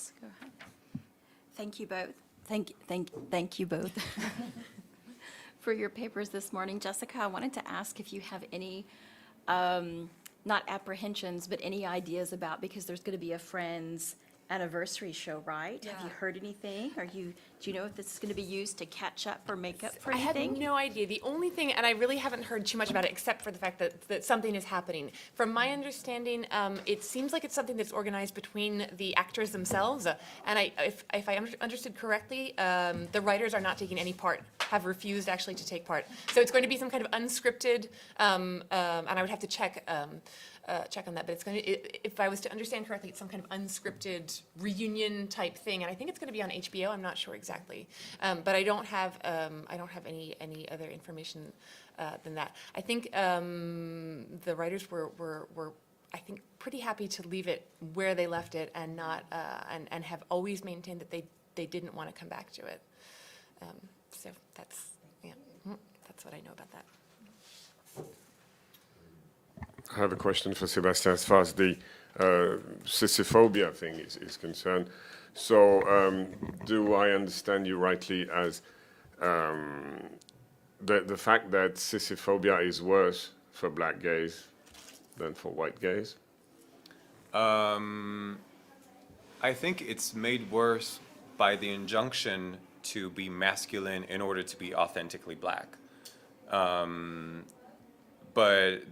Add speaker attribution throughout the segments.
Speaker 1: Yes, go ahead. Thank you both. Thank you both for your papers this morning. Jessica, I wanted to ask if you have any, not apprehensions, but any ideas about, because there's going to be a Friends anniversary show, right? Have you heard anything? Do you know if this is going to be used to catch up or make up for
Speaker 2: I
Speaker 1: anything?
Speaker 2: have no idea. The only thing, and I really haven't heard too much about it except for the fact that something is happening. From my understanding, it seems like it's something that's organized between the actors themselves. And if I understood correctly, the writers are not taking any part, have refused actually to take part. So it's going to be some kind of unscripted, and I would have to check on that, but it's going to, if I was to understand correctly, it's some kind of unscripted reunion type thing, and I think it's going to be on HBO. I'm not sure exactly, but I don't have any other information than that. I think the writers were I think pretty happy to leave it where they left it, and not and have always maintained that they didn't want to come back to it. So that's what I know about that.
Speaker 3: I have a question for Sébastien as far as the Sissyphobia thing is concerned. So do I understand you rightly as the fact that Sissyphobia is worse for black gays than for white gays?
Speaker 4: I think it's made worse by the injunction to be masculine in order to be authentically black. But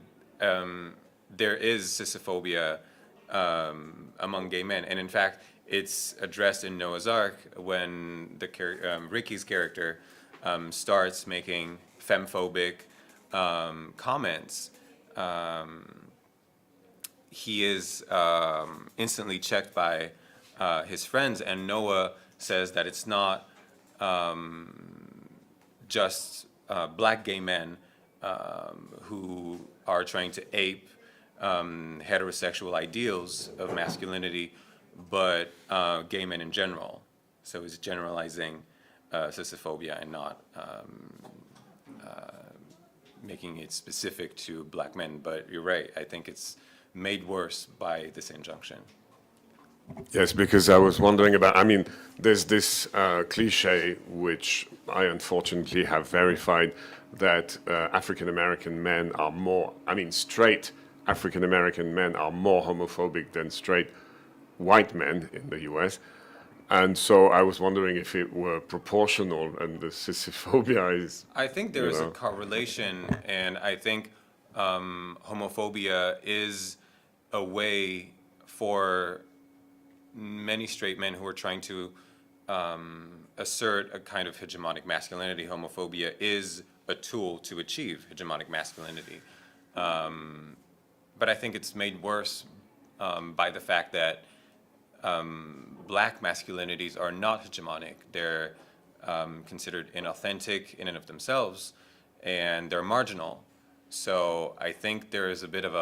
Speaker 4: there is Sissyphobia among gay men, and in fact, it's addressed in Noah's Ark when Ricky's character starts making femphobic comments. He is instantly checked by his friends, and Noah says that it's not just black gay men who are trying to ape heterosexual ideals of masculinity, but gay men in general. So he's generalizing Sissyphobia and not making it specific to black men. But you're right, I think it's made worse by this injunction.
Speaker 3: Yes, because I was wondering about, I mean, there's this cliche, which I unfortunately have verified, that African-American men are more, I mean, straight African-American men are more homophobic than straight white men in the US. And so I was wondering if it were proportional, and the Sissyphobia is...
Speaker 4: I think there is a correlation, and I think homophobia is a way for many straight men who are trying to assert a kind of hegemonic masculinity. Homophobia is a tool to achieve hegemonic masculinity. But I think it's made worse by the fact that black masculinities are not hegemonic. They're considered inauthentic in and of themselves, and they're marginal. So I think there is a bit of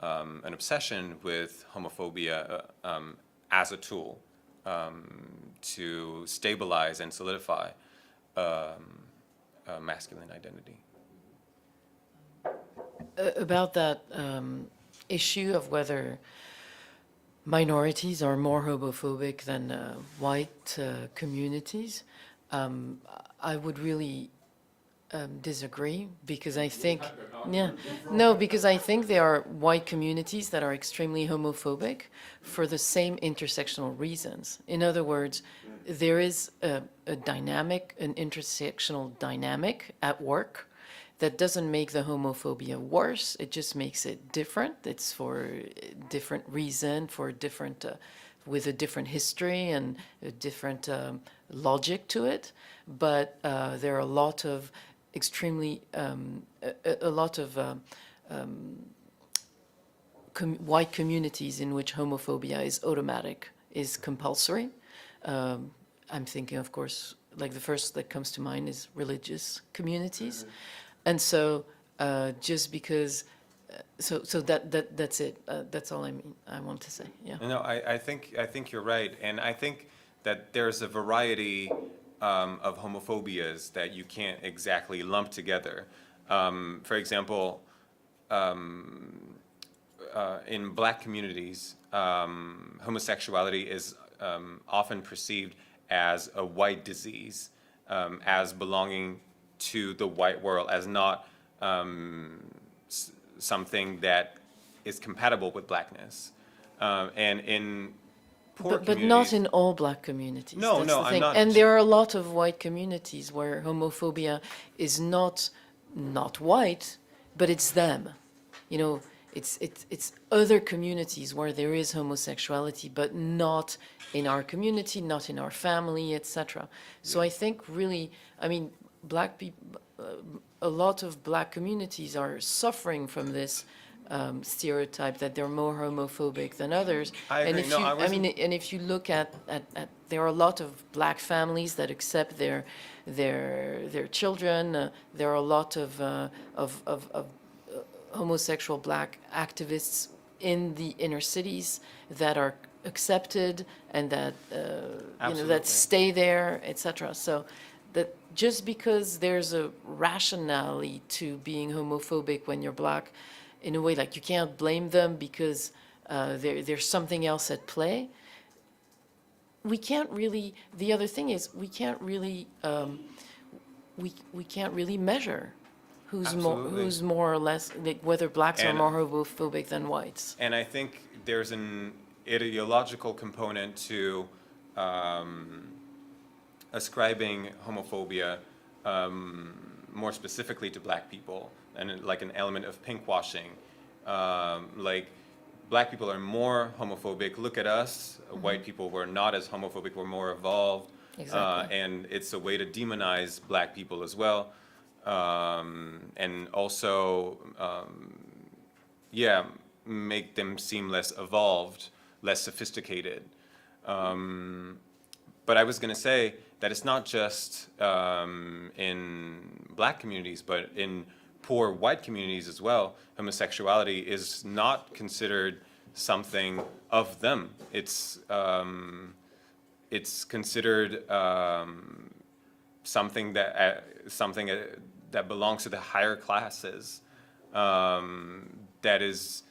Speaker 4: an obsession with homophobia as a tool to stabilize and solidify masculine identity.
Speaker 5: About that issue of whether minorities are more homophobic than white communities, I would really disagree, because I think, because I think there are white communities that are extremely homophobic for the same intersectional reasons. In other words, there is a dynamic, an intersectional dynamic at work that doesn't make the homophobia worse. It just makes it different. It's for a different reason, for a different, with a different history and a different logic to it. But there are a lot of extremely, a lot of white communities in which homophobia is automatic, is compulsory. I'm thinking, of course, like the first that comes to mind is religious communities. And so just because, so that's it. That's all I want to say, yeah.
Speaker 4: No, I think you're right. And I think that there's a variety of homophobias that you can't exactly lump together. For example, in black communities, homosexuality is often perceived as a white disease, as belonging to the white world, as not something that is compatible with blackness. And in poor
Speaker 5: But not
Speaker 4: communities-
Speaker 5: in all black communities.
Speaker 4: No,
Speaker 5: that's
Speaker 4: no,
Speaker 5: the
Speaker 4: I'm
Speaker 5: thing.
Speaker 4: not-
Speaker 5: And there are a lot of white communities where homophobia is not white, but it's them. You know, it's other communities where there is homosexuality, but not in our community, not in our family, etc. So I think really, I mean, black people, a lot of black communities are suffering from this stereotype that they're more homophobic than others.
Speaker 4: I
Speaker 5: And
Speaker 4: agree.
Speaker 5: if
Speaker 4: No,
Speaker 5: you,
Speaker 4: I
Speaker 5: I mean,
Speaker 4: wasn't-
Speaker 5: and if you look at there are a lot of black families that accept their children. There are a lot of homosexual black activists in the inner cities that are accepted and that
Speaker 4: Absolutely.
Speaker 5: that stay there, etc. So that just because there's a rationality to being homophobic when you're black, in a way, like you can't blame them because there's something else at play. We can't really. The other thing is we can't really we can't really measure
Speaker 4: Absolutely.
Speaker 5: who's more or less, like, whether blacks are
Speaker 4: And-
Speaker 5: more homophobic than whites.
Speaker 4: And I think there's an ideological component to ascribing homophobia more specifically to black people, and like an element of pinkwashing. Like, black people are more homophobic. Look at us, white people, we're not as homophobic, we're more evolved.
Speaker 5: Exactly.
Speaker 4: And it's a way to demonize black people as well. And also, yeah, make them seem less evolved, less sophisticated. But I was going to say that it's not just in black communities, but in poor white communities as well. Homosexuality is not considered something of them. It's considered something that belongs to the higher classes, that is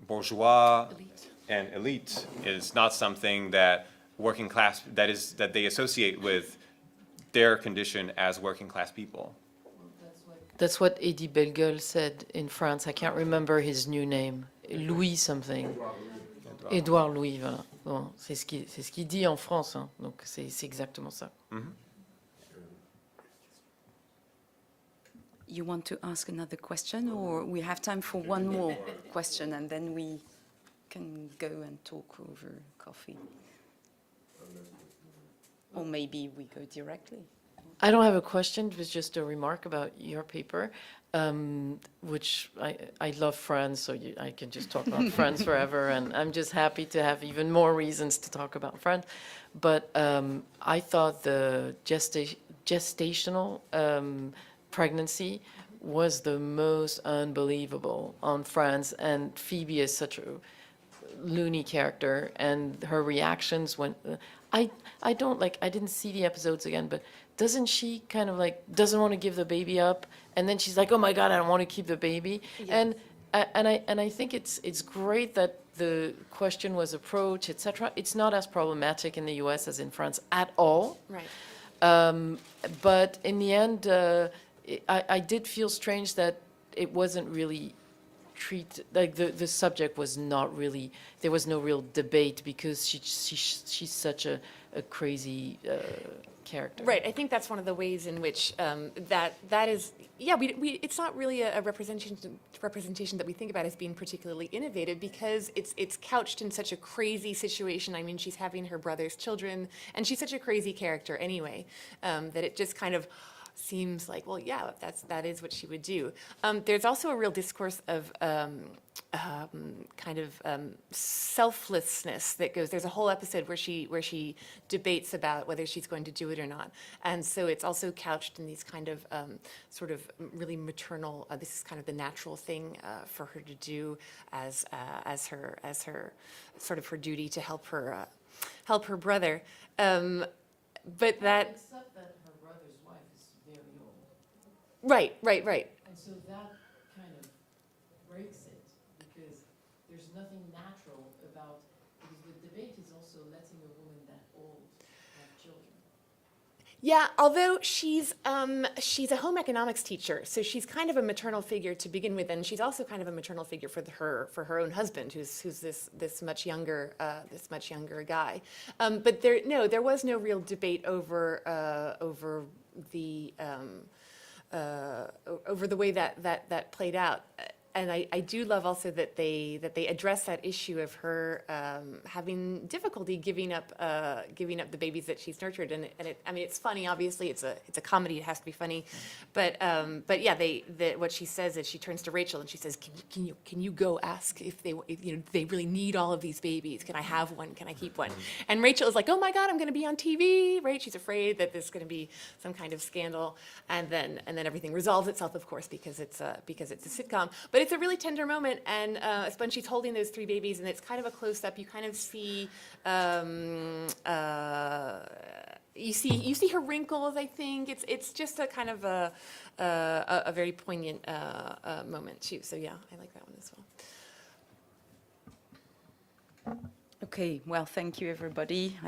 Speaker 4: bourgeois and elite. Is not something that working class, that they associate with their condition as working class people.
Speaker 5: That's what Eddie Bellegueule said in France. I can't remember his new name. Louis something. Édouard Louis, voilà. Bon, c'est ce qu'il dit en France, hein. Donc c'est exactement ça.
Speaker 6: You want to ask another question, or we have time for one more question, and then we can go and talk over coffee? Or maybe we go directly.
Speaker 5: I don't have a question, it was just a remark about your paper, which I love France, so I can just talk about France forever, and I'm just happy to have even more reasons to talk about France. But I thought the gestational pregnancy was the most unbelievable on France, and Phoebe is such a loony character, and her reactions when I don't like, I didn't see the episodes again, but doesn't she kind of like doesn't want to give the baby up, and then she's like, oh my God, I don't want to keep the baby. And I think it's great that the question was approached, etc. It's not as problematic in the US as in France at all.
Speaker 2: Right.
Speaker 5: But in the end, I did feel strange that it wasn't really like the subject was not really, there was no real debate because she's such a crazy character.
Speaker 2: Right. I think that's one of the ways in which that is, yeah, it's not really a representation that we think about as being particularly innovative, because it's couched in such a crazy situation. I mean, she's having her brother's children, and she's such a crazy character anyway, that it just kind of seems like, well, yeah, that is what she would do. There's also a real discourse of kind of selflessness that goes. There's a whole episode where she debates about whether she's going to do it or not, and so it's also couched in these kind of sort of really maternal. This is kind of the natural thing for her to do as her sort of her duty to help her brother. But that.
Speaker 5: Except that her brother's wife is very old.
Speaker 2: Right.
Speaker 5: And so that kind of breaks it, because there's nothing natural about, because the debate is also letting a woman
Speaker 2: Yeah, although she's a home economics teacher, so she's kind of a maternal figure to begin with, and she's also kind of a maternal figure for her own husband, who's this much younger guy. But there was no real debate over the way that played out. And I do love also that they address that issue of her having difficulty giving up the babies that she's nurtured. And it's funny. Obviously, it's a comedy. It has to be funny. But yeah, what she says is she turns to Rachel and she says, "Can you go ask if they really need all of these babies? Can I have one? Can I keep one?" And Rachel is like, "Oh my God, I'm going to be on TV!" Right? She's afraid that there's going to be some kind of scandal. And then everything resolves itself, of course, because it's a sitcom. But it's a really tender moment, and when she's holding those 3 babies, and it's kind of a close-up, you kind of see you see her wrinkles. I think it's just a kind of a very poignant moment too. So yeah, I like that one as well.
Speaker 6: Okay, well, thank you, everybody.